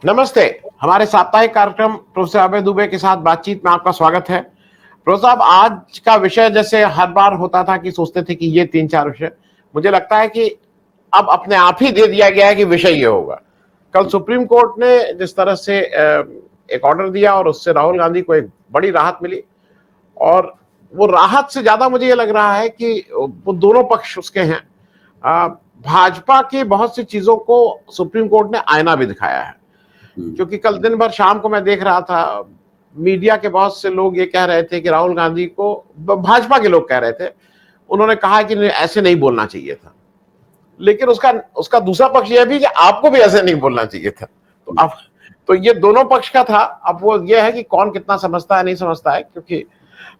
नमस्ते। हमारे साप्ताहिक कार्यक्रम प्रोफेसर अभय दुबे के साथ बातचीत में आपका स्वागत है। प्रोफेसर साहब, आज का विषय जैसे हर बार होता था कि सोचते थे कि ये 3-4 विषय, मुझे लगता है कि अब अपने आप ही दे दिया गया है कि विषय ये होगा। कल सुप्रीम कोर्ट ने जिस तरह से एक ऑर्डर दिया और उससे राहुल गांधी को एक बड़ी राहत मिली, और वो राहत से ज्यादा मुझे ये लग रहा है कि वो दोनों पक्ष उसके हैं। भाजपा की बहुत सी चीजों को सुप्रीम कोर्ट ने आईना भी दिखाया है, क्योंकि कल दिन भर शाम को मैं देख रहा था, मीडिया के बहुत से लोग ये कह रहे थे कि राहुल गांधी को, भाजपा के लोग कह रहे थे, उन्होंने कहा कि ऐसे नहीं बोलना चाहिए था। लेकिन उसका उसका दूसरा पक्ष यह भी कि आपको भी ऐसे नहीं बोलना चाहिए था। तो अब तो ये दोनों पक्ष का था। अब वो ये है कि कौन कितना समझता है नहीं समझता है, क्योंकि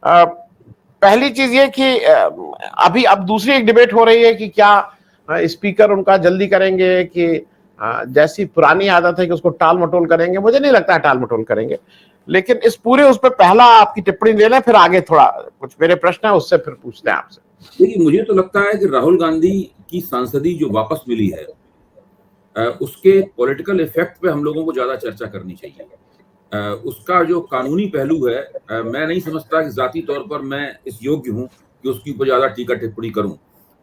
पहली चीज ये कि अभी अब दूसरी एक डिबेट हो रही है कि क्या स्पीकर उनका जल्दी करेंगे कि जैसी पुरानी आदत है कि उसको टाल मटोल करेंगे। मुझे नहीं लगता है टाल मटोल करेंगे, लेकिन इस पूरे उस पर पहला आपकी टिप्पणी ले लें, फिर आगे थोड़ा कुछ मेरे प्रश्न है उससे फिर पूछते हैं आपसे। देखिए, मुझे तो लगता है कि राहुल गांधी की सांसदी जो वापस मिली है, उसके पॉलिटिकल इफेक्ट पे हम लोगों को ज्यादा चर्चा करनी चाहिए। उसका जो कानूनी पहलू है, मैं नहीं समझता कि जाती तौर पर मैं इस योग्य हूं कि उसके ऊपर ज्यादा टीका टिप्पणी करूं।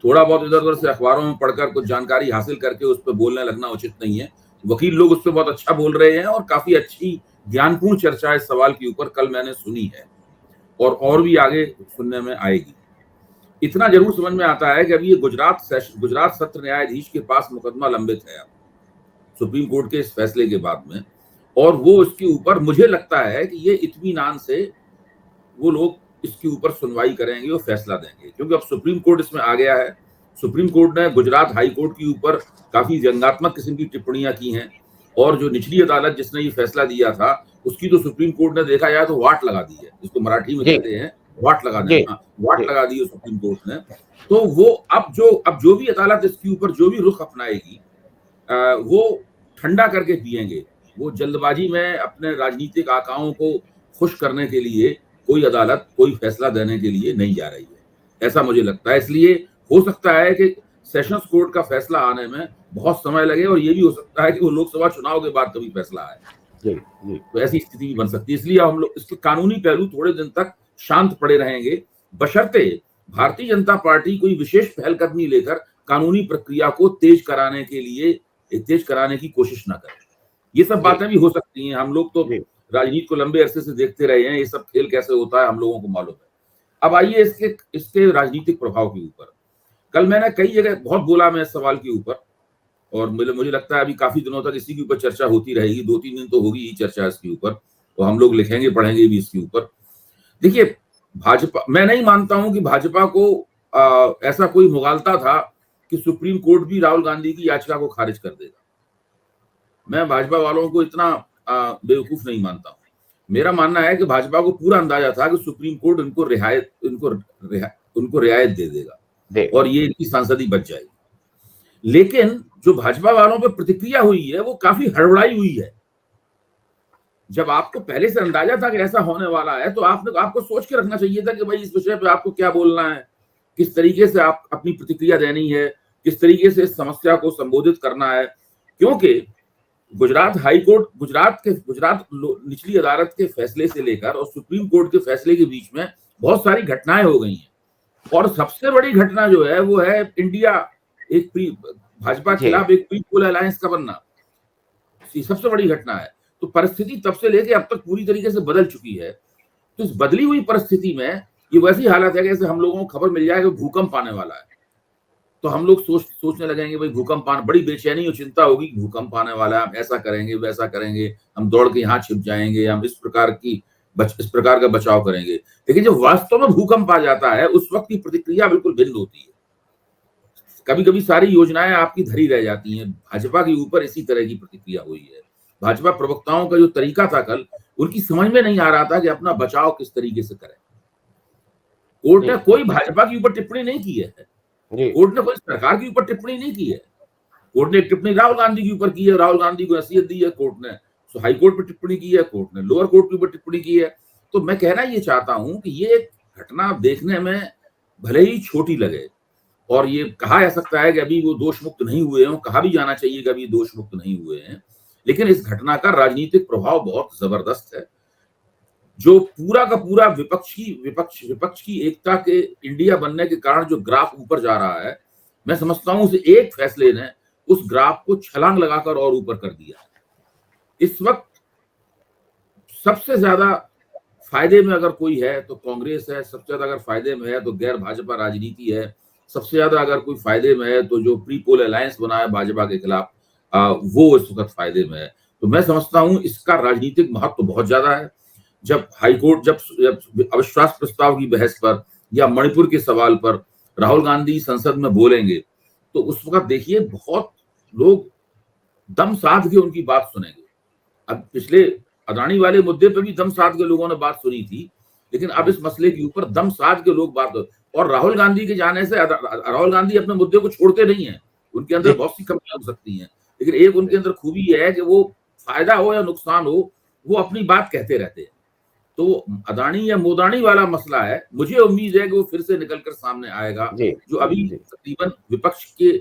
थोड़ा बहुत इधर उधर से अखबारों में पढ़कर कुछ जानकारी हासिल करके उस पर बोलने लगना उचित नहीं है। वकील लोग उस पर बहुत अच्छा बोल रहे हैं और काफी अच्छी ज्ञानपूर्ण चर्चा इस सवाल के ऊपर कल मैंने सुनी है, और भी आगे सुनने में आएगी। इतना जरूर समझ में आता है कि अभी ये गुजरात सत्र न्यायाधीश के पास मुकदमा लंबित है अब सुप्रीम कोर्ट के इस फैसले के बाद में, और वो इसके ऊपर मुझे लगता है कि ये इत्मीनान से वो लोग इसके ऊपर सुनवाई करेंगे और फैसला देंगे, क्योंकि अब सुप्रीम कोर्ट इसमें आ गया है। सुप्रीम कोर्ट ने गुजरात हाई कोर्ट के ऊपर काफी व्यंग्यात्मक किस्म की टिप्पणियां की हैं, और जो निचली अदालत जिसने ये फैसला दिया था उसकी तो सुप्रीम कोर्ट ने देखा जाए तो वाट लगा दी है, जिसको मराठी में कहते हैं वाट लगा जी देना, वाट जी लगा दी है सुप्रीम कोर्ट ने। तो वो अब जो भी अदालत इसके ऊपर जो भी रुख अपनाएगी, वो ठंडा करके पिएंगे। वो जल्दबाजी में अपने राजनीतिक आकाओं को खुश करने के लिए कोई अदालत कोई फैसला देने के लिए नहीं जा रही है, ऐसा मुझे लगता है। इसलिए हो सकता है कि सेशंस कोर्ट का फैसला आने में बहुत समय लगे, और ये भी हो सकता है कि वो लोकसभा चुनाव के बाद कभी फैसला आए। जी जी तो ऐसी स्थिति भी बन सकती है। इसलिए हम लोग इसके कानूनी पहलू थोड़े दिन तक शांत पड़े रहेंगे, बशर्ते भारतीय जनता पार्टी कोई विशेष पहलकदमी लेकर कानूनी प्रक्रिया को तेज कराने की कोशिश ना करे। ये सब बातें भी हो सकती हैं। हम लोग तो राजनीति को लंबे अरसे से देखते रहे हैं, ये सब खेल कैसे होता है हम लोगों को मालूम है। अब आइए इसके राजनीतिक प्रभाव के ऊपर। कल मैंने कई जगह बहुत बोला मैं इस सवाल के ऊपर, और मुझे लगता है अभी काफी दिनों तक इसी के ऊपर चर्चा होती रहेगी। 2-3 दिन तो होगी ही चर्चा इसके ऊपर, तो हम लोग लिखेंगे पढ़ेंगे भी इसके ऊपर। देखिए, भाजपा, मैं नहीं मानता हूं कि भाजपा को ऐसा कोई मुगालता था कि सुप्रीम कोर्ट भी राहुल गांधी की याचिका को खारिज कर देगा। मैं भाजपा वालों को इतना बेवकूफ नहीं मानता हूं। मेरा मानना है कि भाजपा को पूरा अंदाजा था कि सुप्रीम कोर्ट उनको रियायत दे देगा और ये इनकी सांसदी बच जाएगी। लेकिन जो भाजपा वालों पर प्रतिक्रिया हुई है वो काफी हड़बड़ाई हुई है। जब आपको पहले से अंदाजा था कि ऐसा होने वाला है, तो आपको सोच के रखना चाहिए था कि भाई इस विषय पे आपको क्या बोलना है, किस तरीके से आप अपनी प्रतिक्रिया देनी है, किस तरीके से इस समस्या को संबोधित करना है। क्योंकि गुजरात निचली अदालत के फैसले से लेकर और सुप्रीम कोर्ट के फैसले के बीच में बहुत सारी घटनाएं हो गई हैं, और सबसे बड़ी घटना जो है वो है इंडिया भाजपा के खिलाफ एक प्री पोल अलायंस का बनना। सबसे बड़ी घटना है। तो परिस्थिति तब से लेके अब तक पूरी तरीके से बदल चुकी है। तो इस बदली हुई परिस्थिति में ये वैसी हालत है जैसे हम लोगों को खबर मिल जाए कि भूकंप आने वाला है, तो हम लोग सोचने लगेंगे भाई भूकंप आने, बड़ी बेचैनी और चिंता होगी, भूकंप आने वाला है, हम ऐसा करेंगे वैसा करेंगे, हम दौड़ के यहाँ छिप जाएंगे, हम इस प्रकार का बचाव करेंगे। लेकिन जब वास्तव में भूकंप आ जाता है उस वक्त की प्रतिक्रिया बिल्कुल भिन्न होती है। कभी कभी सारी योजनाएं आपकी धरी रह जाती हैं। भाजपा के ऊपर इसी तरह की प्रतिक्रिया हुई है। भाजपा प्रवक्ताओं का जो तरीका था कल, उनकी समझ में नहीं आ रहा था कि अपना बचाव किस तरीके से करें। कोर्ट ने कोई भाजपा के ऊपर टिप्पणी नहीं की है, कोर्ट ने कोई सरकार के ऊपर टिप्पणी नहीं की है। कोर्ट ने टिप्पणी राहुल गांधी के ऊपर की है, राहुल गांधी को हैसियत दी है कोर्ट ने, तो हाई कोर्ट पर टिप्पणी की है, कोर्ट ने लोअर कोर्ट के ऊपर टिप्पणी की है। तो मैं कहना ये चाहता हूं कि ये घटना देखने में भले ही छोटी लगे, और ये कहा जा सकता है कि अभी वो दोष मुक्त नहीं हुए हैं, कहा भी जाना चाहिए कि अभी दोष मुक्त नहीं हुए हैं, लेकिन इस घटना का राजनीतिक प्रभाव बहुत जबरदस्त है। जो पूरा का पूरा विपक्ष की एकता के इंडिया बनने के कारण जो ग्राफ ऊपर जा रहा है, मैं समझता हूं उस एक फैसले ने उस ग्राफ को छलांग लगाकर और ऊपर कर दिया। इस वक्त सबसे ज्यादा फायदे में अगर कोई है तो कांग्रेस है, सबसे ज्यादा अगर फायदे में है तो गैर भाजपा राजनीति है, सबसे ज्यादा अगर कोई फायदे में है तो जो प्री पोल अलायंस बना है भाजपा के खिलाफ वो इस वक्त फायदे में है। तो मैं समझता हूं इसका राजनीतिक महत्व तो बहुत ज्यादा है। जब हाईकोर्ट जब अविश्वास प्रस्ताव की बहस पर या मणिपुर के सवाल पर राहुल गांधी संसद में बोलेंगे तो उस वक्त देखिए बहुत लोग दम साध के उनकी बात सुनेंगे। अब पिछले अदानी वाले मुद्दे पे भी दम साध के लोगों ने बात सुनी थी, लेकिन अब इस मसले के ऊपर दम साध के लोग बात, और राहुल गांधी के जाने से राहुल गांधी अपने मुद्दे को छोड़ते नहीं है। उनके अंदर बहुत सी कमियां हो सकती हैं, लेकिन एक उनके अंदर खूबी है कि वो फायदा हो या नुकसान हो वो अपनी बात कहते रहते हैं। तो अदानी या मोदानी वाला मसला है, मुझे उम्मीद है कि वो फिर से निकलकर सामने आएगा, जो अभी तकरीबन विपक्ष के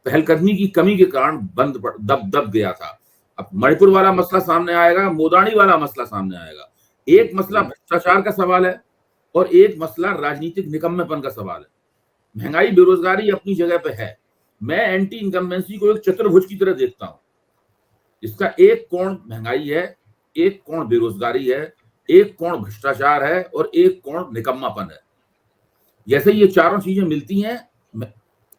पहलकदमी की कमी के कारण दब गया था। अब मणिपुर वाला मसला सामने आएगा, मोदानी वाला मसला सामने आएगा। एक मसला भ्रष्टाचार का सवाल है और एक मसला राजनीतिक निकम्मेपन का सवाल है। महंगाई बेरोजगारी अपनी जगह पे है, मैं एंटी इनकम्बेंसी को एक चतुर्भुज की तरह देखता हूं। इसका एक कोण महंगाई है, एक कोण बेरोजगारी है, एक कोण भ्रष्टाचार है और एक कोण निकम्मापन है। जैसे ये चारों चीजें मिलती हैं,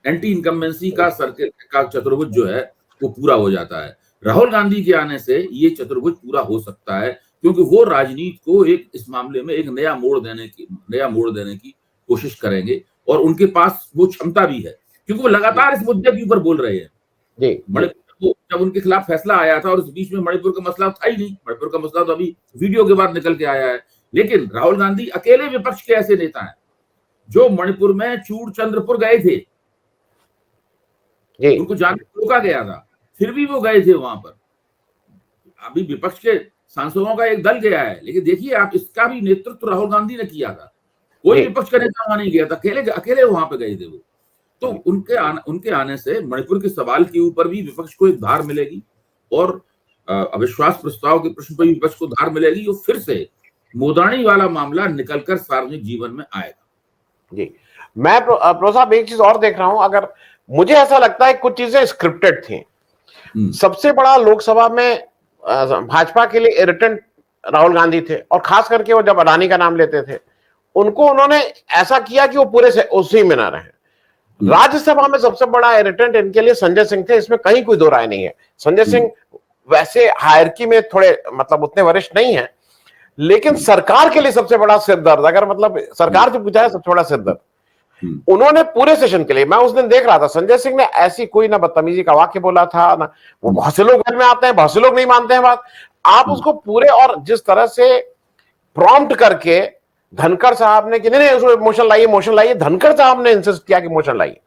एंटी इनकम्बेंसी का सर्किल का चतुर्भुज जो है वो पूरा हो जाता है। राहुल गांधी के आने से ये चतुर्भुज पूरा हो सकता है, क्योंकि वो राजनीति को एक इस मामले में एक नया मोड़ देने की कोशिश करेंगे और उनके पास वो क्षमता भी है, क्योंकि वो लगातार इस मुद्दे के ऊपर बोल रहे हैं। मणिपुर जब उनके खिलाफ फैसला आया था और उस बीच में मणिपुर का मसला था ही नहीं, मणिपुर का मसला तो अभी वीडियो के बाद निकल के आया है। लेकिन राहुल गांधी अकेले विपक्ष के ऐसे नेता हैं जो मणिपुर में चूड़चंद्रपुर गए थे, उनको जाने को रोका गया था, फिर भी वो गए थे वहां पर। अभी विपक्ष के सांसदों का एक दल गया है, लेकिन देखिए आप इसका भी नेतृत्व राहुल गांधी ने किया था। कोई विपक्ष का नेता वहां नहीं गया था, अकेले वहां पे गए थे वो। तो उनके आने से मणिपुर के सवाल के ऊपर भी विपक्ष को एक धार मिलेगी और अविश्वास प्रस्ताव के प्रश्न पर भी विपक्ष को धार मिलेगी और फिर से मोदानी वाला मामला निकलकर सार्वजनिक जीवन में आएगा। जी, मैं प्रो साहब एक चीज और देख रहा हूं, अगर मुझे ऐसा लगता है कुछ चीजें स्क्रिप्टेड थी। सबसे बड़ा लोकसभा में भाजपा के लिए इरिटेंट राहुल गांधी थे, और खास करके वो जब अडानी का नाम लेते थे उन्होंने ऐसा किया कि वो पूरे से उसी में ना रहे। राज्यसभा में सबसे बड़ा इरिटेंट इनके लिए संजय सिंह थे, इसमें कहीं कोई दो राय नहीं है। संजय सिंह वैसे हायरकी में थोड़े मतलब उतने वरिष्ठ नहीं है, लेकिन सरकार के लिए सबसे बड़ा सिरदर्द, अगर मतलब सरकार से पूछा है सबसे बड़ा सिरदर्द उन्होंने पूरे सेशन के लिए। मैं उस दिन देख रहा था, संजय सिंह ने ऐसी कोई ना बदतमीजी का वाक्य बोला था ना, वो बहुत से लोग घर में आते हैं, बहुत से लोग नहीं मानते हैं बात, आप उसको पूरे, और जिस तरह से प्रॉम्प्ट करके धनखड़ साहब ने कि नहीं मोशन लाइए, धनखड़ साहब ने इंसिस्ट किया कि मोशन लाइए।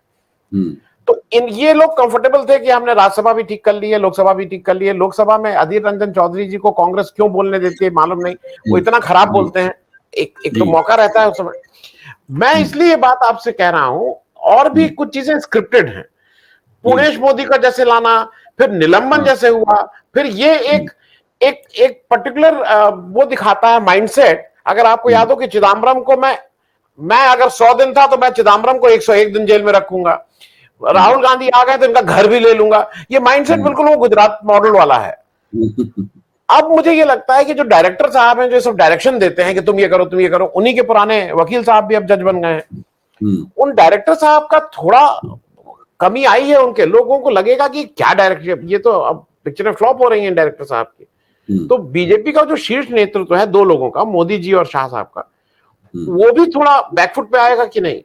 तो ये लोग कंफर्टेबल थे कि हमने राज्यसभा भी ठीक कर ली है, लोकसभा भी ठीक कर ली है। लोकसभा में अधीर रंजन चौधरी जी को कांग्रेस क्यों बोलने देती है मालूम नहीं, वो इतना खराब बोलते हैं। एक तो मौका रहता है उस समय। मैं इसलिए बात आपसे कह रहा हूं, और भी कुछ चीजें स्क्रिप्टेड हैं। पुणेश मोदी का जैसे लाना, फिर निलंबन जैसे हुआ, फिर ये एक पर्टिकुलर वो दिखाता है माइंडसेट। अगर आपको याद हो कि चिदम्बरम को मैं अगर 100 दिन था तो मैं चिदम्बरम को 101 दिन जेल में रखूंगा, राहुल गांधी आ गए तो इनका घर भी ले लूंगा। ये माइंडसेट बिल्कुल वो गुजरात मॉडल वाला है। अब मुझे ये लगता है कि जो डायरेक्टर साहब हैं, जो सब डायरेक्शन देते हैं कि तुम ये करो तुम ये करो, उन्हीं के पुराने वकील साहब भी अब जज बन गए हैं। उन डायरेक्टर साहब का थोड़ा कमी आई है, उनके लोगों को लगेगा कि क्या डायरेक्टर, ये तो अब पिक्चरें फ्लॉप हो रही हैं डायरेक्टर साहब की। तो बीजेपी का जो शीर्ष नेतृत्व है दो लोगों का, मोदी जी और शाह साहब का, वो भी थोड़ा बैकफुट पे आएगा कि नहीं?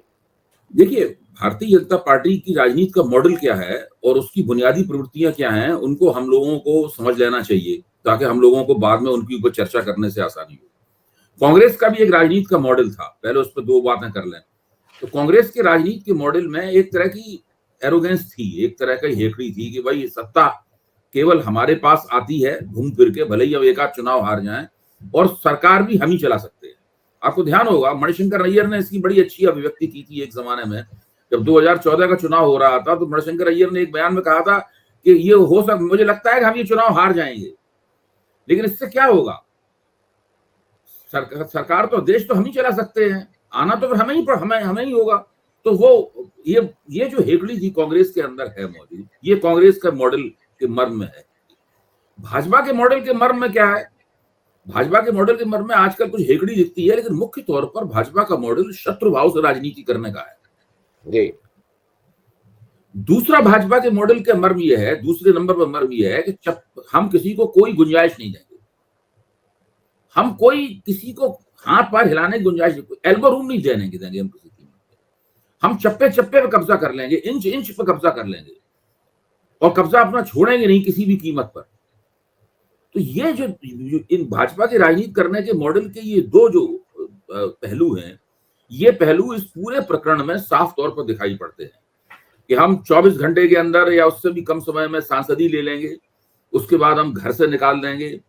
देखिए, भारतीय जनता पार्टी की राजनीति का मॉडल क्या है और उसकी बुनियादी प्रवृत्तियां क्या हैं, उनको हम लोगों को समझ लेना चाहिए, ताकि हम लोगों को बाद में उनके ऊपर चर्चा करने से आसानी हो। कांग्रेस का भी एक राजनीति का मॉडल था, पहले उस पर दो बातें कर लें। तो कांग्रेस के राजनीति के मॉडल में एक तरह की एरोगेंस थी, एक तरह की हेकड़ी थी कि भाई सत्ता केवल हमारे पास आती है घूम फिर के, भले ही अब एक आध चुनाव हार जाएं, और सरकार भी हम ही चला सकते हैं। आपको ध्यान होगा मणिशंकर अय्यर ने इसकी बड़ी अच्छी अभिव्यक्ति की थी एक जमाने में, जब 2014 का चुनाव हो रहा था तो मणिशंकर अय्यर ने एक बयान में कहा था कि ये हो सकता, मुझे लगता है कि हम ये चुनाव हार जाएंगे, लेकिन इससे क्या होगा? सरकार तो, देश तो हम ही चला सकते हैं, आना तो फिर हमें ही होगा। तो वो ये जो हेकड़ी थी कांग्रेस के अंदर है मौजूद, ये कांग्रेस का मॉडल के मर्म में है। भाजपा के मॉडल के मर्म में क्या है? भाजपा के मॉडल के मर्म में आजकल कुछ हेकड़ी दिखती है, लेकिन मुख्य तौर पर भाजपा का मॉडल शत्रु भाव से राजनीति करने का है। जी। दूसरा भाजपा के मॉडल का मर्म यह है, दूसरे नंबर पर मर्म यह है कि हम किसी को कोई गुंजाइश नहीं देंगे, हम कोई किसी को हाथ पैर हिलाने की गुंजाइश, एल्बो रूम नहीं देंगे हम किसी की। हम चप्पे चप्पे पे कब्जा कर लेंगे, इंच इंच पे कब्जा कर लेंगे, और कब्जा अपना छोड़ेंगे नहीं किसी भी कीमत पर। तो ये जो इन भाजपा की राजनीति करने के मॉडल के ये दो जो पहलू हैं, ये पहलू इस पूरे प्रकरण में साफ तौर पर दिखाई पड़ते हैं कि हम 24 घंटे के अंदर या उससे भी कम समय में सांसदी ले लेंगे, उसके बाद हम घर से निकाल देंगे,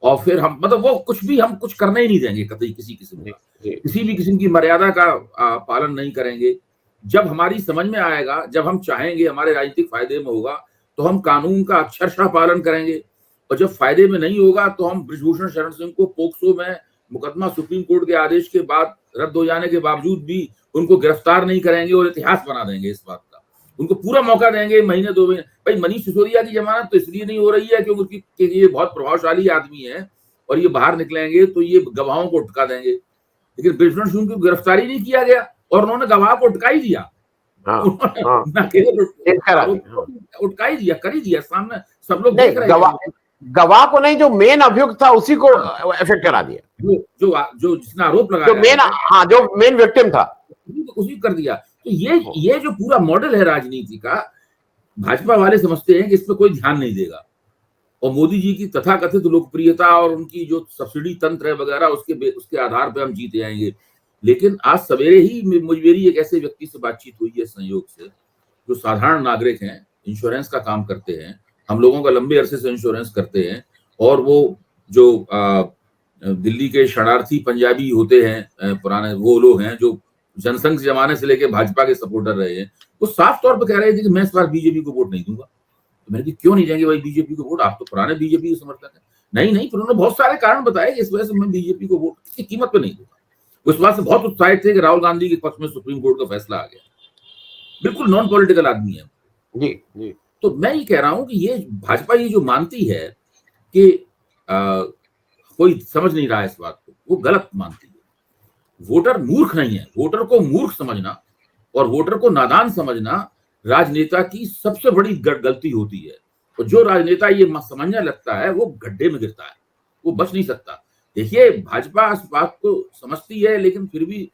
और फिर हम मतलब वो हम कुछ करने ही नहीं देंगे कतई, किसी किस्म का, किसी भी किस्म की मर्यादा का पालन नहीं करेंगे। जब हमारी समझ में आएगा, जब हम चाहेंगे, हमारे राजनीतिक फायदे में होगा, तो हम कानून का अक्षरशः पालन करेंगे, और जब फायदे में नहीं होगा तो हम बृजभूषण शरण सिंह को पोक्सो में मुकदमा सुप्रीम कोर्ट के आदेश के बाद रद्द हो जाने के बावजूद भी उनको गिरफ्तार नहीं करेंगे और इतिहास बना देंगे इस बात का। उनको पूरा मौका देंगे, महीने 2 महीने। भाई मनीष सिसोदिया की जमानत तो इसलिए नहीं हो रही है क्योंकि ये बहुत प्रभावशाली आदमी है और ये बाहर निकलेंगे तो ये गवाहों को उठका देंगे, लेकिन बृजभूषण सिंह की गिरफ्तारी नहीं किया गया और उन्होंने गवाह को उठका ही दिया। उठका ही दिया, कर ही दिया, सामने सब लोग देख रहे हैं। गवाह को नहीं, जो मेन अभियुक्त था उसी को इफेक्ट करा दिया, जो जिसने आरोप लगाया, जो मेन विक्टिम था, उसी कर दिया। तो ये जो पूरा मॉडल है राजनीति का, भाजपा वाले समझते हैं कि इस पर कोई ध्यान नहीं देगा, और मोदी जी की तथाकथित लोकप्रियता और उनकी जो सब्सिडी तंत्र है वगैरह, उसके आधार पर हम जीते जाएंगे। लेकिन आज सवेरे ही मेरी एक ऐसे व्यक्ति से बातचीत हुई है संयोग से, जो साधारण नागरिक हैं, इंश्योरेंस का काम करते हैं, हम लोगों का लंबे अरसे से इंश्योरेंस करते हैं, और वो जो दिल्ली के शरणार्थी पंजाबी होते हैं पुराने, वो लोग हैं जो जनसंघ जमाने से लेकर भाजपा के सपोर्टर रहे हैं, वो साफ तौर पर कह रहे थे कि मैं इस बार बीजेपी को वोट नहीं दूंगा। तो मैंने कहा क्यों नहीं देंगे भाई बीजेपी को वोट, आप तो पुराने बीजेपी के समर्थक हैं। नहीं, फिर उन्होंने बहुत सारे कारण बताए कि इस वजह से मैं बीजेपी को वोट किसी कीमत पर नहीं दूंगा। उस बात से बहुत उत्साहित थे कि राहुल गांधी के पक्ष में सुप्रीम कोर्ट का फैसला आ गया। बिल्कुल नॉन पॉलिटिकल आदमी है जी। तो मैं ये कह रहा हूं कि ये भाजपा ये जो मानती है कि कोई समझ नहीं रहा है इस बात को, वो गलत मानती है। वोटर मूर्ख नहीं है, वोटर को मूर्ख समझना और वोटर को नादान समझना राजनेता की सबसे बड़ी गलती होती है। और जो राजनेता ये समझने लगता है वो गड्ढे में गिरता है, वो बच नहीं सकता। देखिए भाजपा इस बात को समझती है लेकिन फिर भी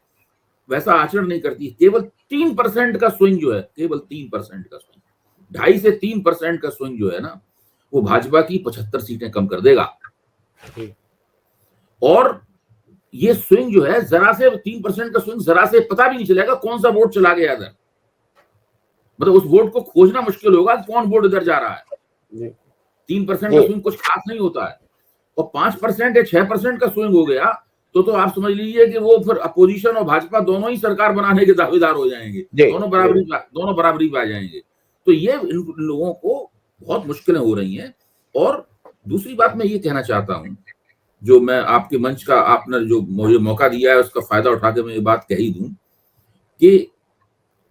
वैसा आचरण नहीं करती। केवल 3% का स्विंग जो है, केवल 3% का स्विंग, 2.5 से 3% का स्विंग जो है ना, वो भाजपा की 75 सीटें कम कर देगा। और ये स्विंग जो है, जरा से 3% का स्विंग, जरा से पता भी नहीं चलेगा कौन सा वोट चला गया इधर, मतलब उस वोट को खोजना मुश्किल होगा कौन वोट इधर जा रहा है। 3% का स्विंग कुछ खास नहीं होता है, और 5% या 6% का स्विंग हो गया तो आप समझ लीजिए कि वो फिर अपोजिशन और भाजपा दोनों ही सरकार बनाने के दावेदार हो जाएंगे, दोनों बराबरी पे आ जाएंगे। तो ये इन लोगों को बहुत मुश्किलें हो रही हैं। और दूसरी बात मैं ये कहना चाहता हूं, जो मैं आपके मंच का, आपने जो मुझे मौका दिया है उसका फायदा उठा के मैं ये बात कह ही दूं कि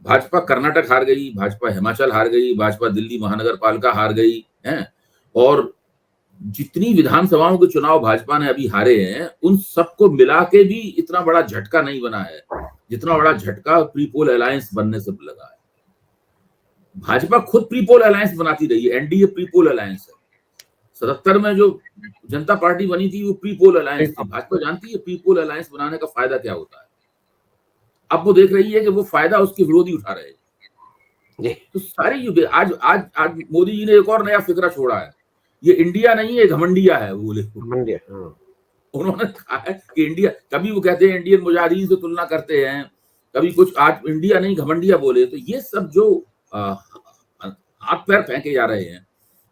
भाजपा कर्नाटक हार गई, भाजपा हिमाचल हार गई, भाजपा दिल्ली महानगर पालिका हार गई है, और जितनी विधानसभाओं के चुनाव भाजपा ने अभी हारे हैं उन सबको मिला के भी इतना बड़ा झटका नहीं बना है जितना बड़ा झटका प्री पोल अलायंस बनने से लगा है। भाजपा खुद प्री पोल अलायंस बनाती रही है, एनडीए प्री पोल अलायंस है। 77 में जो जनता पार्टी बनी थी वो प्री पोल अलायंस थी। भाजपा जानती है प्री पोल अलायंस बनाने का फायदा क्या होता है। अब वो देख रही है कि वो फायदा उसके विरोधी उठा रहे हैं। तो सारी आज मोदी जी ने एक और नया फिक्रा छोड़ा है, ये इंडिया नहीं है, घमंडिया है। बोले उन्होंने कहा है कि इंडिया, कभी वो कहते हैं इंडियन मुजाहिदीन से तुलना करते हैं, कभी कुछ, आज इंडिया नहीं घमंडिया बोले। तो ये सब जो हाथ पैर फेंके जा रहे हैं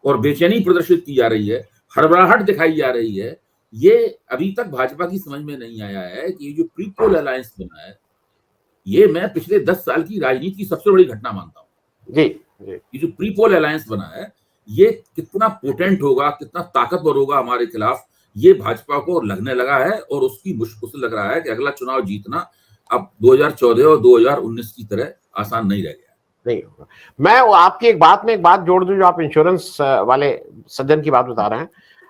और बेचैनी प्रदर्शित की जा रही है, हड़बड़ाहट दिखाई जा रही है, ये अभी तक भाजपा की समझ में नहीं आया है कि ये जो प्री पोल अलायंस बना है, ये मैं पिछले 10 साल की राजनीति की सबसे बड़ी घटना मानता हूँ। ये जो प्री पोल अलायंस बना है, ये कितना पोटेंट होगा, कितना ताकतवर होगा हमारे खिलाफ, ये भाजपा को लगने लगा है और उसकी मुश्किल से लग रहा है कि अगला चुनाव जीतना अब 2014 और 2019 की तरह आसान नहीं रह गया। नहीं होगा। मैं आपकी एक बात जोड़ दूं, जो आप इंश्योरेंस वाले सज्जन की बात बता रहे हैं,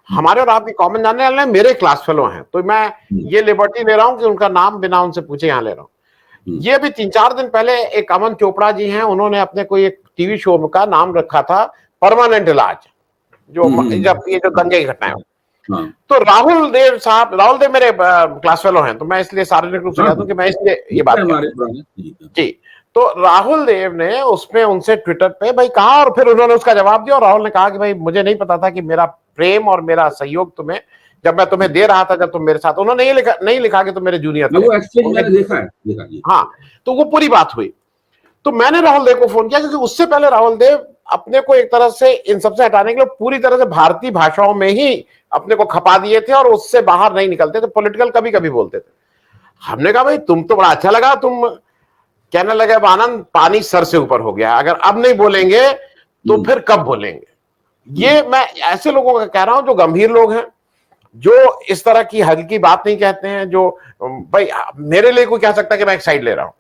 हमारे और आपके कॉमन जानने वाले मेरे क्लास फेलो हैं, तो मैं ये लिबर्टी ले रहा हूं कि उनका नाम बिना उनसे पूछे यहां ले रहा हूं। ये भी 3-4 दिन पहले एक अमन चोपड़ा जी हैं, उन्होंने अपने कोई एक टीवी शो का नाम रखा था परमानेंट इलाज, जो जब ये जो दंगे की घटना है। तो राहुल देव मेरे क्लास फेलो हैं, तो मैं इसलिए सार्वजनिक रूप से कहता हूं कि मैं इसलिए ये बात जी। तो राहुल देव ने उसमें उनसे ट्विटर पे भाई कहा, और फिर उन्होंने उसका जवाब दिया, और राहुल ने कहा कि भाई मुझे नहीं पता था कि मेरा प्रेम और मेरा सहयोग तुम्हें, जब मैं तुम्हें दे रहा था, जब तुम मेरे साथ, उन्होंने ये नहीं लिखा कि तुम मेरे जूनियर थे। वो एक्सचेंज मैंने देखा है। हाँ, तो वो पूरी बात हुई। तो मैंने राहुल देव को फोन किया, क्योंकि उससे पहले राहुल देव अपने को एक तरह से इन सबसे हटाने के लिए पूरी तरह से भारतीय भाषाओं में ही अपने को खपा दिए थे, और उससे बाहर नहीं निकलते थे, पॉलिटिकल कभी कभी बोलते थे। हमने कहा भाई तुम तो बड़ा अच्छा लगा, तुम कहने लगे अब आनंद पानी सर से ऊपर हो गया, अगर अब नहीं बोलेंगे तो फिर कब बोलेंगे। ये मैं ऐसे लोगों का कह रहा हूं जो गंभीर लोग हैं, जो इस तरह की हल्की बात नहीं कहते हैं, जो भाई मेरे लिए कोई कह सकता है कि मैं एक साइड ले रहा हूं।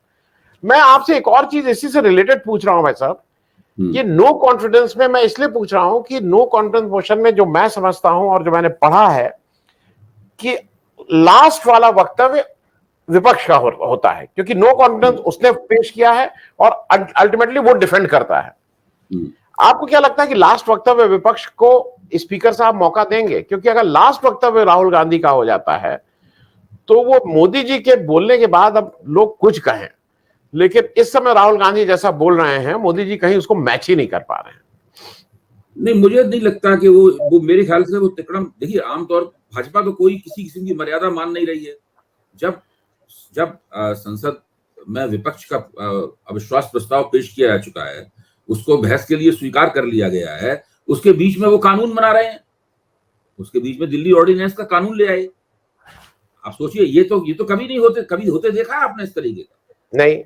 मैं आपसे एक और चीज इसी से रिलेटेड पूछ रहा हूं भाई साहब, ये नो कॉन्फिडेंस में मैं इसलिए पूछ रहा हूं कि नो कॉन्फिडेंस मोशन में जो मैं समझता हूं और जो मैंने पढ़ा है कि लास्ट वाला वक्तव्य विपक्ष का होता है, क्योंकि नो कॉन्फिडेंस उसने पेश किया है और अल्टीमेटली वो डिफेंड करता है। आपको क्या लगता है कि लास्ट वक्तव्य विपक्ष को स्पीकर साहब मौका देंगे? क्योंकि अगर लास्ट वक्तव्य राहुल गांधी का हो जाता है तो वो मोदी जी के बोलने के बाद अब लोग कुछ कहें, लेकिन इस समय राहुल गांधी जैसा बोल रहे हैं, मोदी जी कहीं उसको मैच ही नहीं कर पा रहे हैं। नहीं, मुझे नहीं लगता कि वो मेरे ख्याल से वो तिकड़म, देखिए आमतौर भाजपा तो कोई किसी किस्म की मर्यादा मान नहीं रही है। जब संसद में विपक्ष का अविश्वास प्रस्ताव पेश किया जा चुका है, उसको बहस के लिए स्वीकार कर लिया गया है, उसके बीच में वो कानून बना रहे हैं, उसके बीच में दिल्ली ऑर्डिनेंस का कानून ले आए। आप सोचिए, ये तो कभी होते देखा है आपने इस तरीके का? नहीं,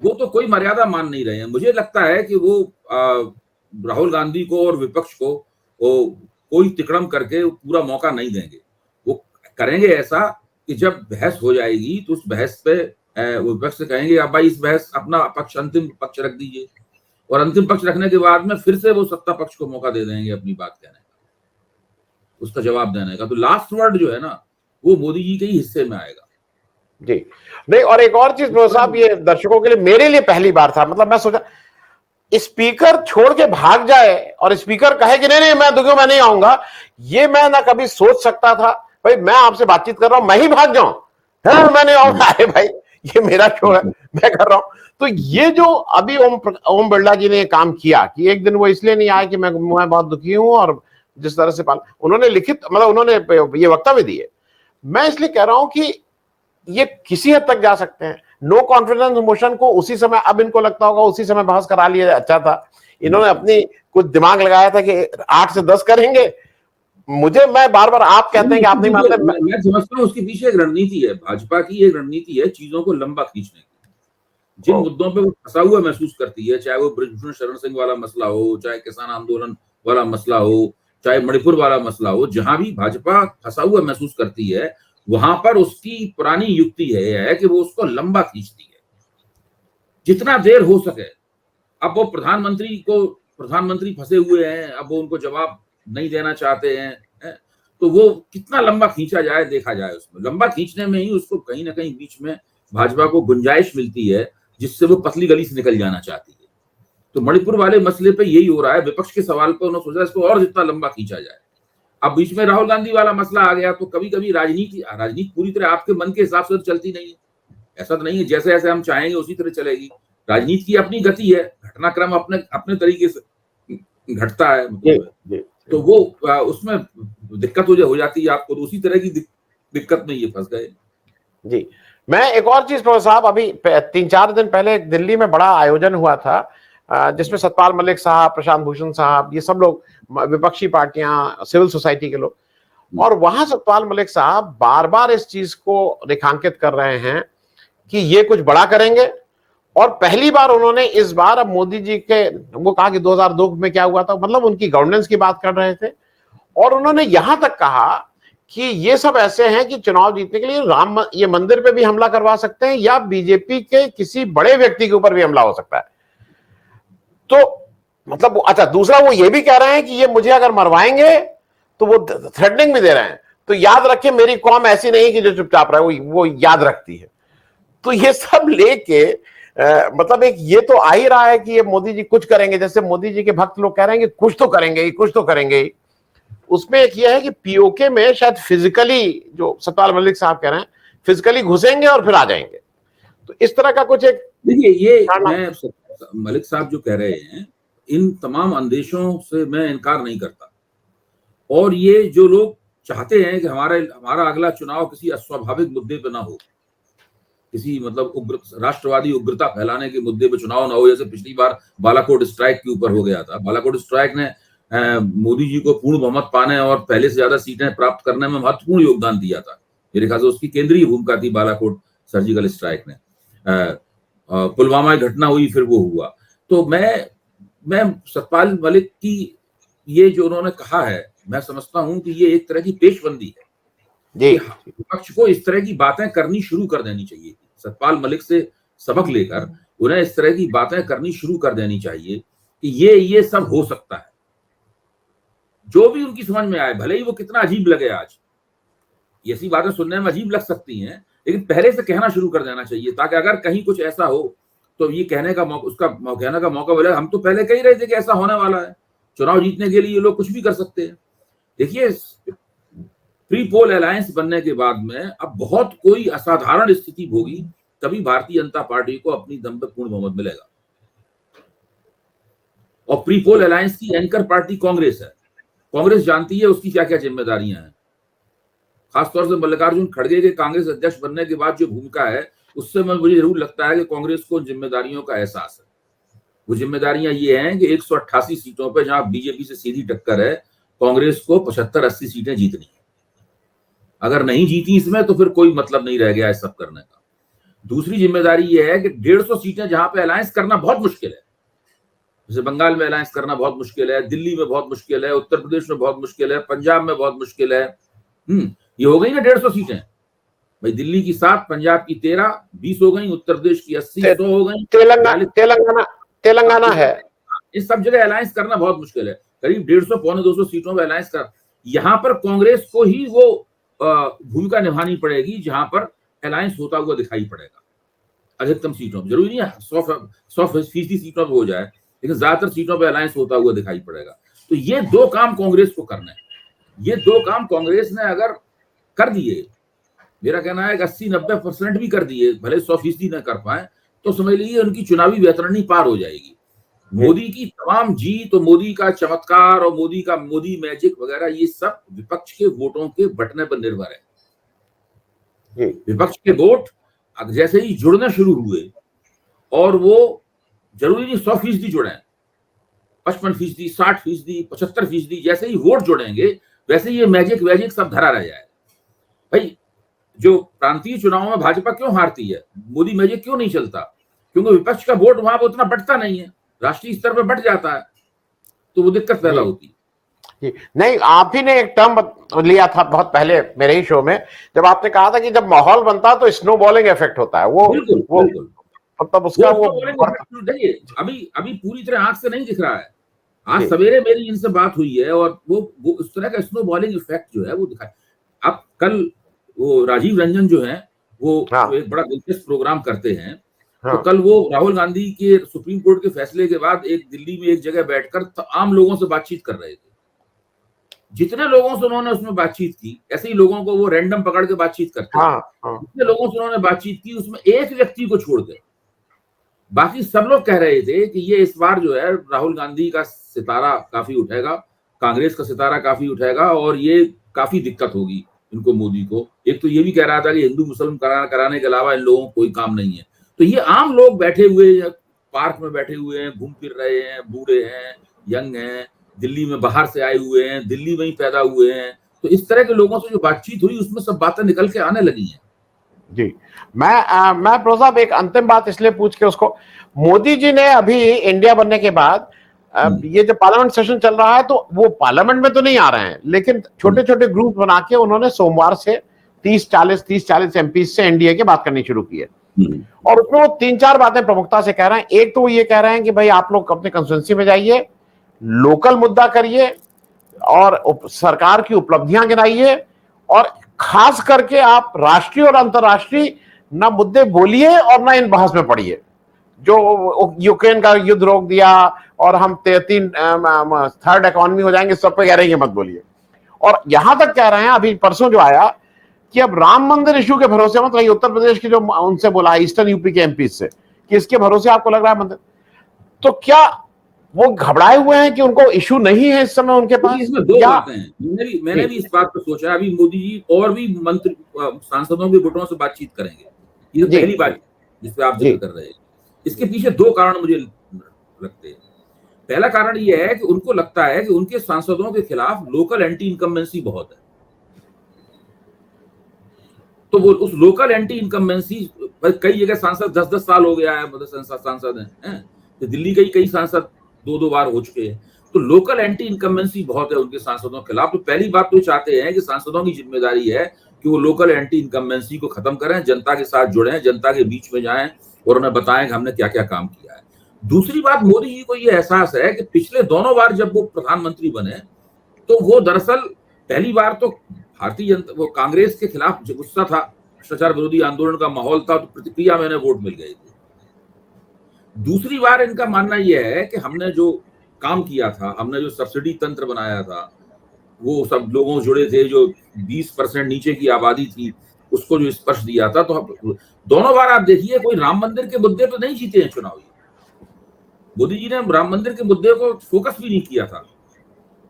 वो तो कोई मर्यादा मान नहीं रहे हैं। मुझे लगता है कि वो राहुल गांधी को और विपक्ष को वो कोई तिकड़म करके पूरा मौका नहीं देंगे। वो करेंगे ऐसा कि जब बहस हो जाएगी तो उस बहस पे वो विपक्ष से कहेंगे अब भाई इस बहस अपना पक्ष, अंतिम पक्ष रख दीजिए, और अंतिम पक्ष रखने के बाद में फिर से वो सत्ता पक्ष को मौका दे देंगे अपनी बात कहने का, उसका जवाब देने का। तो लास्ट वर्ड जो है ना, वो मोदी जी के ही हिस्से में आएगा। जी नहीं, और एक और चीज साहब, ये दर्शकों के लिए, मेरे लिए पहली बार था, मतलब मैं सोचा स्पीकर छोड़ के भाग जाए और स्पीकर कहे कि नहीं मैं दुखियों में नहीं आऊंगा, ये मैं ना कभी सोच सकता था। भाई मैं आपसे बातचीत कर रहा हूं, मैं ही भाग जाऊं, है मैं नहीं आऊंगा, अरे भाई ये मेरा शो है, मैं कर रहा हूं। तो ये जो अभी ओम बिरला जी ने काम किया कि एक दिन वो इसलिए नहीं आए कि मैं बहुत दुखी हूं, और जिस तरह से उन्होंने लिखित, मतलब उन्होंने ये वक्तव्य दिए, मैं इसलिए कह रहा हूं कि ये किसी हद तक जा सकते हैं। नो कॉन्फिडेंस मोशन को उसी समय, अब इनको लगता होगा उसी समय बहस करा लिया अच्छा था, इन्होंने अपनी कुछ दिमाग लगाया था कि 8 से 10 करेंगे। मैं बार बार, आप कहते हैं कि आप नहीं मानते, मैं समझता हूं उसके पीछे एक रणनीति है, भाजपा की एक रणनीति है चीजों को लंबा खींचने की। जिन मुद्दों पे वो फंसा हुआ महसूस करती है, चाहे वो बृजभूषण शरण सिंह वाला मसला हो, चाहे किसान आंदोलन वाला मसला हो, चाहे मणिपुर वाला मसला हो, जहां भी भाजपा फंसा हुआ महसूस करती है, वहां पर उसकी पुरानी युक्ति है कि वो उसको लंबा खींचती है जितना देर हो सके। अब वो प्रधानमंत्री फंसे हुए हैं, अब वो उनको जवाब नहीं देना चाहते हैं, तो वो कितना लंबा खींचा जाए देखा जाए। उसमें लंबा खींचने में ही उसको कहीं ना कहीं बीच में भाजपा को गुंजाइश मिलती है जिससे वो पतली गली से निकल जाना चाहती है। तो मणिपुर वाले मसले पे यही हो रहा है, विपक्ष के सवाल पर उन्होंने सोचा इसको और जितना लंबा खींचा जाए। अब बीच में राहुल गांधी वाला मसला आ गया, तो कभी कभी राजनीति पूरी तरह आपके मन के हिसाब से चलती नहीं है। ऐसा तो नहीं है जैसे जैसे हम चाहेंगे उसी तरह चलेगी। राजनीति की अपनी गति है, घटनाक्रम अपने तरीके से घटता है, तो वो उसमें दिक्कत हो जाती है आपको, तो उसी तरह की दिक्कत में ये फंस गए। जी, मैं एक और चीज साहब, अभी 3-4 दिन पहले दिल्ली में बड़ा आयोजन हुआ था जिसमें सतपाल मलिक साहब, प्रशांत भूषण साहब, ये सब लोग, विपक्षी पार्टियां, सिविल सोसाइटी के लोग, और वहां सतपाल मलिक साहब बार बार इस चीज को रेखांकित कर रहे हैं कि ये कुछ बड़ा करेंगे और पहली बार उन्होंने इस बार, अब मोदी जी के, वो कहा कि 2002 में क्या हुआ था, मतलब उनकी गवर्नेंस की बात कर रहे थे, और उन्होंने यहां तक कहा कि ये सब ऐसे हैं कि चुनाव जीतने के लिए ये मंदिर पे भी हमला करवा सकते हैं या बीजेपी के किसी बड़े व्यक्ति के ऊपर भी हमला हो सकता है। तो मतलब अच्छा, दूसरा वो ये भी कह रहे हैं कि ये मुझे अगर मरवाएंगे तो वो थ्रेटनिंग भी दे रहे हैं, तो याद रखिए मेरी कौम ऐसी नहीं कि जो चुपचाप रहे, वो याद रखती है। तो ये सब लेके मतलब एक ये तो आ ही रहा है कि ये मोदी जी कुछ करेंगे, जैसे मोदी जी के भक्त लोग कह रहे हैं कि कुछ तो करेंगे ही, कुछ तो करेंगे ही। उसमें एक ये है कि पीओके में शायद फिजिकली, जो सतपाल मलिक साहब कह रहे हैं, फिजिकली घुसेंगे और फिर आ जाएंगे। तो इस तरह का कुछ एक, देखिए, ये मैं मलिक साहब जो कह रहे हैं, इन तमाम अंदेशों से मैं इनकार नहीं करता। और ये जो लोग चाहते हैं कि हमारा अगला चुनाव किसी अस्वाभाविक मुद्दे पे ना हो, किसी मतलब राष्ट्रवादी उग्रता फैलाने के मुद्दे पे चुनाव ना हो, जैसे पिछली बार बालाकोट स्ट्राइक के ऊपर हो गया था। बालाकोट स्ट्राइक ने मोदी जी को पूर्ण बहुमत पाने और पहले से ज्यादा सीटें प्राप्त करने में महत्वपूर्ण योगदान दिया था। मेरे ख्याल से उसकी केंद्रीय भूमिका थी बालाकोट सर्जिकल स्ट्राइक में। पुलवामा की घटना हुई, फिर वो हुआ। तो मैं सतपाल मलिक की ये जो उन्होंने कहा है, मैं समझता हूं कि ये एक तरह की पेशबंदी है कि विपक्ष को इस तरह की बातें करनी शुरू कर देनी चाहिए। सतपाल मलिक से सबक लेकर उन्हें इस तरह की बातें करनी शुरू कर देनी चाहिए कि ये सब हो सकता है, जो भी उनकी समझ में आए, भले ही वो कितना अजीब लगे। आज ऐसी बातें सुनने में अजीब लग सकती हैं, लेकिन पहले से कहना शुरू कर देना चाहिए, ताकि अगर कहीं कुछ ऐसा हो तो ये कहने का मौका, उसका कहने का मौका मिले। हम तो पहले कह ही रहे थे कि ऐसा होने वाला है, चुनाव जीतने के लिए ये लोग कुछ भी कर सकते हैं। देखिए, प्री पोल अलायंस बनने के बाद में अब बहुत कोई असाधारण स्थिति होगी, तभी भारतीय जनता पार्टी को अपनी दम पर पूर्ण बहुमत मिलेगा। और प्री पोल अलायंस की एंकर पार्टी कांग्रेस है। कांग्रेस जानती है उसकी क्या क्या जिम्मेदारियां हैं। खासतौर से मल्लिकार्जुन खड़गे के कांग्रेस अध्यक्ष बनने के बाद जो भूमिका है, उससे मुझे जरूर लगता है कि कांग्रेस को जिम्मेदारियों का एहसास है। वो जिम्मेदारियां ये हैं कि 188 सीटों पर जहां बीजेपी से सीधी टक्कर है, कांग्रेस को 75-80 सीटें जीतनी है। अगर नहीं जीती इसमें तो फिर कोई मतलब नहीं रह गया है सब करने का। दूसरी जिम्मेदारी ये है कि 150 सीटें जहां पे अलायंस करना बहुत मुश्किल है, जैसे बंगाल में अलायंस करना बहुत मुश्किल है, दिल्ली में बहुत मुश्किल है, उत्तर प्रदेश में बहुत मुश्किल है, पंजाब में बहुत मुश्किल है। ये हो गई ना 150 सीटें भाई। दिल्ली की 7, पंजाब की 13, 20 हो गई, उत्तर प्रदेश की 80, 100 हो गई, तेलंगाना है। इस सब जगह अलायंस करना बहुत मुश्किल है। करीब 150 पौने 200 सीटों में अलायंस कर, यहाँ पर कांग्रेस को ही वो भूमिका निभानी पड़ेगी जहां पर अलायंस होता हुआ दिखाई पड़ेगा। अधिकतम सीटों पर, जरूरी नहीं है 100% सीटों पर हो जाए, लेकिन ज्यादातर सीटों पर अलायंस होता हुआ दिखाई पड़ेगा। तो ये दो काम कांग्रेस को करना है। ये दो काम कांग्रेस ने अगर कर दिए, मेरा कहना है कि 80-90% भी कर दिए, भले 100% न कर पाए, तो समझ लीजिए उनकी चुनावी वैतरणी पार हो जाएगी। मोदी की तमाम जीत और मोदी का चमत्कार और मोदी का मोदी मैजिक वगैरह, ये सब विपक्ष के वोटों के बटने पर निर्भर है। विपक्ष के वोट जैसे ही जुड़ना शुरू हुए, और वो जरूरी नहीं 100% जुड़े, 55%, 60%, 75%, जैसे ही वोट जुड़ेंगे वैसे ये मैजिक सब धरा रह जाए। भाई, जो प्रांतीय चुनाव में भाजपा क्यों हारती है, मोदी मैजिक क्यों नहीं चलता? क्योंकि विपक्ष का वोट वहां पर उतना बढ़ता नहीं है, राष्ट्रीय स्तर पर बढ़ जाता है, तो वो दिक्कत पैदा होती है। नहीं, आप ही ने एक टर्म लिया था बहुत पहले मेरे ही शो में, जब आपने कहा था कि जब माहौल बनता है तो स्नो बॉलिंग इफेक्ट होता है। वो बिल्कुल मतलब उसका वो अभी पूरी तरह आंख से नहीं दिख रहा है। आज सवेरे मेरी इनसे बात हुई है और वो उस तरह का स्नो बॉलिंग इफेक्ट जो है वो दिखा। अब कल वो राजीव रंजन जो है वो एक बड़ा दिलचस्प प्रोग्राम करते हैं। तो कल वो राहुल गांधी के सुप्रीम कोर्ट के फैसले के बाद एक दिल्ली में एक जगह बैठकर आम लोगों से बातचीत कर रहे थे। जितने लोगों से उन्होंने उसमें बातचीत की, ऐसे ही लोगों को वो रैंडम पकड़ के बातचीत करते हैं। जितने लोगों से उन्होंने बातचीत की, उसमें एक व्यक्ति को छोड़ दे बाकी सब लोग कह रहे थे कि ये इस बार जो है राहुल गांधी का सितारा काफी उठेगा, कांग्रेस का सितारा काफी उठेगा, और ये काफी दिक्कत होगी इनको, मोदी को। एक तो ये भी कह रहा था कि हिंदू मुस्लिम कराने के अलावा इन लोगों को कोई काम नहीं है। तो ये आम लोग बैठे हुए पार्क में बैठे हुए हैं, घूम फिर रहे हैं, बूढ़े हैं, यंग हैं, दिल्ली में बाहर से आए हुए हैं, दिल्ली में ही पैदा हुए हैं। तो इस तरह के लोगों से जो बातचीत हुई उसमें सब बातें निकल के आने लगी हैं। जी। मैं प्रोसाहब एक अंतिम बात इसलिए पूछ के उसको, मोदी जी ने अभी इंडिया बनने के बाद ये जो पार्लियामेंट सेशन चल रहा है, तो वो पार्लियामेंट में तो नहीं आ रहे हैं, लेकिन छोटे छोटे ग्रुप बना के उन्होंने सोमवार से 30-40 एमपी से एनडीए की बात करनी शुरू की है। और उसमें वो 3-4 बातें प्रमुखता से कह रहे हैं। एक तो वो ये कह रहे हैं कि भाई आप लोग अपने कंस्टिट्यूंसी में जाइए, लोकल मुद्दा करिए और सरकार की उपलब्धियां गिनाइए, और खास करके आप राष्ट्रीय और अंतर्राष्ट्रीय ना मुद्दे बोलिए और ना इन बहस में पड़िए। जो यूक्रेन का युद्ध रोक दिया और हम 3 थर्ड इकोनॉमी हो जाएंगे, सब पे कह रहे हैं मत बोलिए। और यहां तक कह रहे हैं, अभी परसों जो आया कि अब राम मंदिर इशू के भरोसे मत रहिए। उत्तर प्रदेश के जो उनसे बोला ईस्टर्न यूपी के एमपी से कि इसके भरोसे आपको लग रहा है मंदिर, तो क्या वो घबराए हुए हैं कि उनको इशू नहीं है इस समय उनके पास? इसमें दो बातें हैं। मैंने भी इस बात पर सोचा। अभी मोदी जी और भी मंत्री सांसदों के गुटों से बातचीत करेंगे, ये पहली बात जिस पे आप जिक्र कर रहे हैं। इसके पीछे 2 कारण मुझे लगते हैं। पहला कारण यह है कि उनको लगता है कि उनके सांसदों के खिलाफ लोकल एंटी इनकम्बेंसी बहुत है, तो वो उस लोकल एंटी इनकम्बेंसी, कई जगह सांसद 10-10 साल हो गया है, मतलब सांसद हैं, तो दिल्ली के कई सांसद 2-2 बार हो चुके हैं, तो लोकल एंटी इनकम्बेंसी बहुत है उनके सांसदों के खिलाफ। तो पहली बात तो चाहते हैं कि सांसदों की जिम्मेदारी है कि वो लोकल एंटी इनकम्बेंसी को खत्म करें, जनता के साथ जुड़ें, जनता के बीच में जाएं और उन्हें बताएं कि हमने क्या क्या काम किया है। दूसरी बात, मोदी जी को ये एहसास है कि पिछले दोनों बार जब वो प्रधानमंत्री बने, तो वो दरअसल पहली बार तो भारतीय जनता, वो कांग्रेस के खिलाफ जो गुस्सा था, भ्रष्टाचार विरोधी आंदोलन का माहौल था, तो प्रतिक्रिया में वोट मिल गए थे। दूसरी बार इनका मानना यह है कि हमने जो काम किया था, हमने जो सब्सिडी तंत्र बनाया था, वो सब लोगों से जुड़े थे, जो 20% नीचे की आबादी थी, उसको जो स्पर्श दिया था। तो दोनों बार आप देखिए, कोई राम मंदिर के मुद्दे तो नहीं जीते हैं चुनाव। मोदी जी ने राम मंदिर के मुद्दे को फोकस भी नहीं किया था।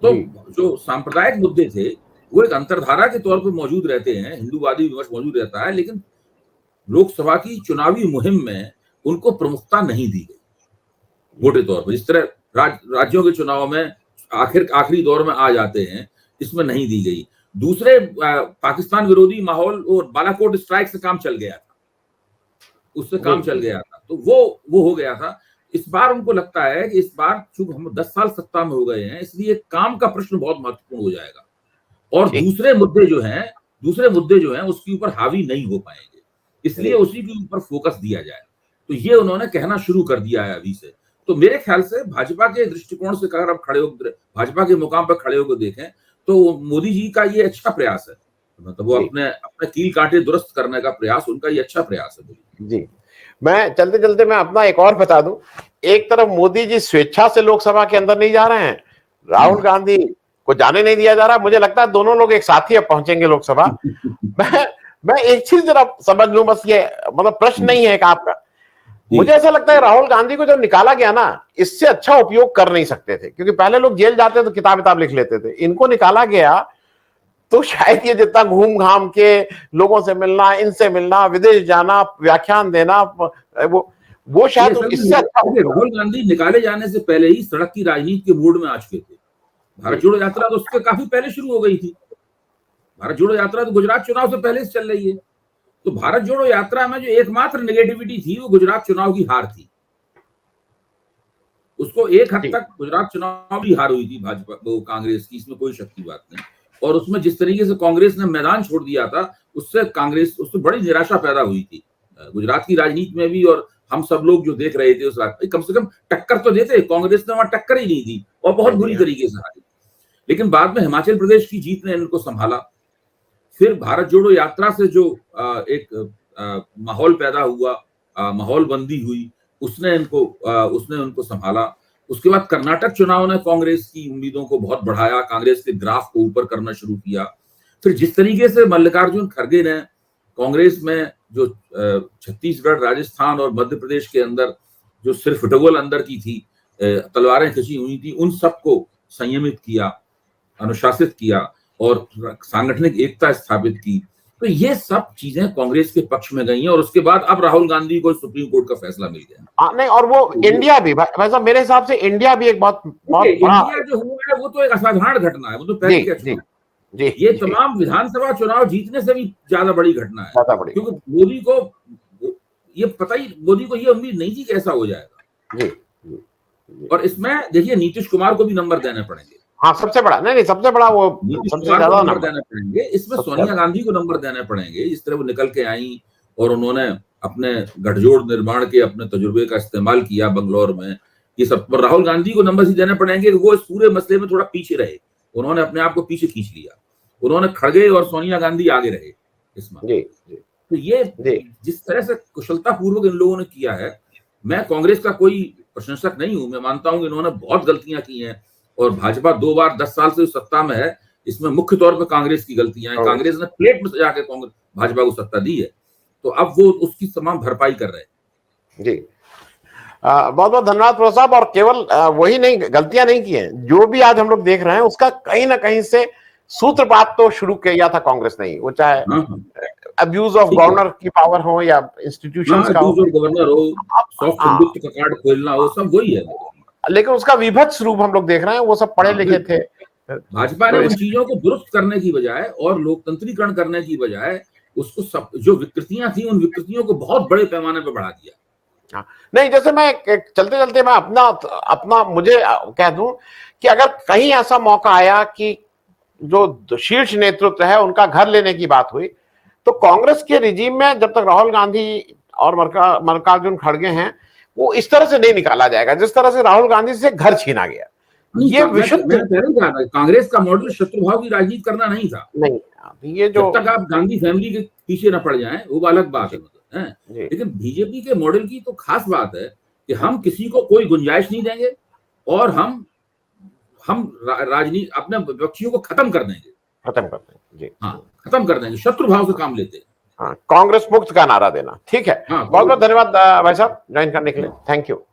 तो जो सांप्रदायिक मुद्दे थे वो एक अंतरधारा के तौर पर मौजूद रहते हैं, हिंदूवादी विमर्श मौजूद रहता है, लेकिन लोकसभा की चुनावी मुहिम में उनको प्रमुखता नहीं दी गई मोटे तौर पर। इस तरह राज्यों के चुनाव में आखिरी दौर में आ जाते हैं, इसमें नहीं दी गई। दूसरे, पाकिस्तान विरोधी माहौल और बालाकोट स्ट्राइक से काम चल गया था, उससे काम चल गया था, तो वो हो गया था। इस बार उनको लगता है कि इस बार चूंकि हम 10 साल सत्ता में हो गए हैं, इसलिए काम का प्रश्न बहुत महत्वपूर्ण हो जाएगा, और दूसरे मुद्दे जो हैं उसके ऊपर हावी नहीं हो पाएंगे, इसलिए उसी के ऊपर फोकस दिया जाए। तो ये उन्होंने कहना शुरू कर दिया है अभी से। तो मेरे ख्याल से भाजपा के दृष्टिकोण से अगर आप भाजपा के मुकाम पर खड़े होकर देखें, तो मोदी जी का ये अच्छा प्रयास है, मतलब वो अपने कील कांटे दुरुस्त करने का प्रयास, उनका ये अच्छा प्रयास है। जी, मैं चलते चलते मैं अपना एक और बता दूं। एक तरफ मोदी जी स्वेच्छा से लोकसभा के अंदर नहीं जा रहे हैं, राहुल गांधी को जाने नहीं दिया जा रहा। मुझे लगता है दोनों लोग एक साथ ही अब पहुंचेंगे लोकसभा। मैं एक चीज जरा समझ लूं, बस ये मतलब प्रश्न नहीं है एक आपका। मुझे ऐसा लगता है राहुल गांधी को जब निकाला गया ना, इससे अच्छा उपयोग कर नहीं सकते थे, क्योंकि पहले लोग जेल जाते तो किताब लिख लेते थे। इनको निकाला गया तो शायद ये जितना घूम घाम के लोगों से मिलना, इनसे मिलना, विदेश जाना, व्याख्यान देना, वो शायद इससे अच्छा। राहुल गांधी निकाले जाने से पहले ही सड़क की राजनीति के मूड में आ चुके थे। भारत जोड़ो यात्रा तो उसके काफी पहले शुरू हो गई थी। भारत जोड़ो यात्रा तो गुजरात चुनाव से पहले से चल रही है। तो भारत जोड़ो यात्रा में जो एकमात्र नेगेटिविटी थी वो गुजरात चुनाव की हार थी। उसको एक हद तक गुजरात चुनाव की हार हुई थी भाजपा कांग्रेस की, इसमें कोई शक की बात नहीं। और उसमें जिस तरीके से कांग्रेस ने मैदान छोड़ दिया था, उससे बड़ी निराशा पैदा हुई थी गुजरात की राजनीति में भी। और हम सब लोग जो देख रहे थे उस रात, कम से कम टक्कर तो देते, कांग्रेस ने वहां टक्कर ही नहीं दी और बहुत बुरी तरीके से हारी। लेकिन बाद में हिमाचल प्रदेश की जीत ने इनको संभाला। फिर भारत जोड़ो यात्रा से जो एक माहौल पैदा हुआ, माहौल बंदी हुई, उसने उनको संभाला। उसके बाद कर्नाटक चुनाव ने कांग्रेस की उम्मीदों को बहुत बढ़ाया, कांग्रेस के ग्राफ को ऊपर करना शुरू किया। फिर जिस तरीके से मल्लिकार्जुन खड़गे ने कांग्रेस में जो छत्तीसगढ़, राजस्थान और मध्य प्रदेश के अंदर जो सिर्फ डबल अंदर की थी, तलवारें खिंची हुई थी, उन सबको संयमित किया, अनुशासित किया और सांगठनिक एकता स्थापित की। तो ये सब चीजें कांग्रेस के पक्ष में गई हैं। और उसके बाद अब राहुल गांधी को सुप्रीम कोर्ट का फैसला मिल गया। नहीं, और वो इंडिया भी भाई साहब, मेरे हिसाब से इंडिया भी एक बहुत इंडिया जो हुआ है वो तो एक असाधारण घटना है, वो तो पहले कह चुका। जी ये जी, तमाम विधानसभा चुनाव जीतने से भी ज्यादा बड़ी घटना है, ज्यादा बड़ी, क्योंकि मोदी को ये पता ही, मोदी को ये उम्मीद नहीं थी कि ऐसा हो जाएगा। जी जी जी। और इसमें देखिए नीतीश कुमार को भी नंबर देने पड़ेंगे, हाँ, सबसे बड़ा, नहीं नहीं, सबसे बड़ा वो, नीतीश सबसे कुमार को ज्यादा नंबर नंबर, देने पड़ेंगे, इसमें सबसे सोनिया ज्यादा। गांधी को नंबर देने पड़ेंगे, जिस तरह वो निकल के आई और उन्होंने अपने गठजोड़ निर्माण के अपने तजुर्बे का इस्तेमाल किया बंगलौर में, ये सब पर राहुल गांधी को नंबर ही देने पड़ेंगे कि वो इस पूरे मसले में थोड़ा पीछे रहे, उन्होंने अपने आप को पीछे खींच लिया, उन्होंने खड़गे और सोनिया गांधी आगे रहे इसमें। जी जी तो ये जी जिस तरह से कुशलता पूर्वक इन लोगों ने किया है, मैं कांग्रेस का कोई प्रशंसक नहीं हूं, मैं मानता हूं कि इन्होंने बहुत गलतियां की हैं, और भाजपा 2 बार 10 साल से सत्ता में है, इसमें मुख्य तौर पर कांग्रेस की गलतियां हैं, कांग्रेस ने प्लेट में सजा के कांग्रेस भाजपा को सत्ता दी है, तो अब वो उसकी तमाम भरपाई कर रहे हैं। जी। बहुत बहुत धन्यवाद प्रोफेसर साहब। और केवल वही नहीं, गलतियां नहीं की हैं, जो भी आज हम लोग देख रहे हैं उसका कहीं ना कहीं से सूत्रपात तो शुरू किया था कांग्रेस ने ही, वो चाहे हाँ, अब्यूज ऑफ ठीक है। गवर्नर की पावर हो या इंस्टीट्यूशंस हाँ, का हो। दूसरे गवर्नर हो, सॉफ्ट हाँ, संयुक्त का कार्ड खोलना हो, सब वही है। लेकिन उसका विभत्स रूप हम लोग देख रहे हैं, वो सब पढ़े हाँ, लिखे थे। भाजपा ने तो उन चीजों को दुरुस्त करने की बजाय और लोकतंत्रीकरण करने की बजाय उसको सब जो विकृतियां थी उन विकृतियों को बहुत बड़े पैमाने पर बढ़ा दिया। नहीं, जैसे मैं चलते चलते मैं अपना अपना मुझे कह दूं कि अगर कहीं ऐसा मौका आया कि जो शीर्ष नेतृत्व है उनका घर लेने की बात हुई, तो कांग्रेस के रिजीम में जब तक राहुल गांधी और मल्लिकार्जुन खड़गे हैं, वो इस तरह से नहीं निकाला जाएगा जिस तरह से राहुल गांधी से घर छीना गया। ये विशुद्ध, मैं पहले ही कहा था, कांग्रेस का मॉडल शत्रुभाव की राजनीति करना नहीं था। नहीं, ये जो जब तक आप गांधी फैमिली के पीछे न पड़ जाएं, वो अलग बात है, मतलब जी, लेकिन बीजेपी के मॉडल की तो खास बात है कि हम किसी को कोई गुंजाइश नहीं देंगे और हम राजनीति अपने विपक्षियों को खत्म कर देंगे, खत्म कर देंगे। जी, हाँ, खत्म कर देंगे, शत्रुभाव से काम लेते हैं। हाँ, कांग्रेस मुक्त का नारा देना। ठीक है, हाँ, बहुत बहुत धन्यवाद भाई साहब ज्वाइन करने के लिए। Thank you.